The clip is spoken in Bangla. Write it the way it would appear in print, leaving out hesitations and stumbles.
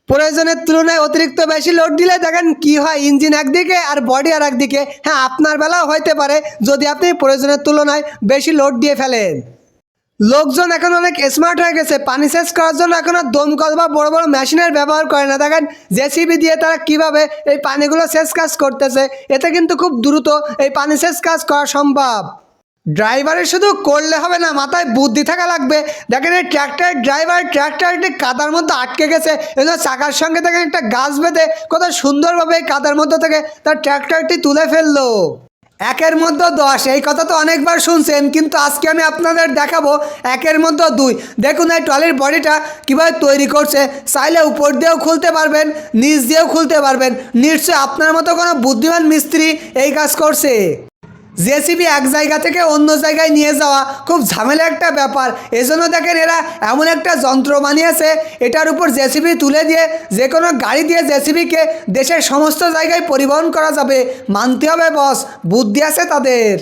প্রয়োজনের তুলনায় অতিরিক্ত বেশি লোড দিলে দেখেন কি হয়, ইঞ্জিন একদিকে আর বডি আর একদিকে। হ্যাঁ, আপনার বেলাও হইতে পারে যদি আপনি প্রয়োজনের তুলনায় বেশি লোড দিয়ে ফেলেন। লোকজন এখন অনেক স্মার্ট হয়ে গেছে, পানি সেচ করার জন্য এখন আর দমকল বা বড় বড় মেশিনের ব্যবহার করে না। দেখেন জেসিবি দিয়ে তারা কিভাবে এই পানিগুলো সেচ কাজ করতেছে। এতে কিন্তু খুব দ্রুত এই পানি সেচ কাজ করা সম্ভব। ড্রাইভারের শুধু করলে হবে না, মাথায় বুদ্ধি থাকা লাগবে। দেখেন এই ট্র্যাক্টরের ড্রাইভার ট্র্যাক্টরটি কাদার মধ্যে আটকে গেছে, এই জন্য চাকার সঙ্গে দেখেন একটা গাছ বেঁধে কত সুন্দরভাবে এই কাদার মধ্যে থেকে তার ট্র্যাক্টরটি তুলে ফেললো। একের মধ্যে 10, এই কথা তো অনেকবার শুনছেন, কিন্তু আজকে আমি আপনাদের দেখাবো একের মধ্যে 2। দেখুন এই ট্রলির বডিটা কীভাবে তৈরি করছে। চাইলে উপর দিয়েও খুলতে পারবেন, নিচ দিয়েও খুলতে পারবেন। নিশ্চয়ই আপনার মতো কোনো বুদ্ধিমান মিস্ত্রি এই কাজ করছে। জেসিবি এক জায়গা থেকে অন্য জায়গায় নিয়ে যাওয়া খুব ঝামেলা একটা ব্যাপার। এজন্য দেখেন এরা এমন একটা যন্ত্র বানিয়েছে, এটার উপর জেসিবি তুলে দিয়ে যে কোনো গাড়ি দিয়ে জেসিবিকে দেশের সমস্ত জায়গায় পরিবহন করা যাবে। মানতে হবে বস, বুদ্ধি আছে তাদের।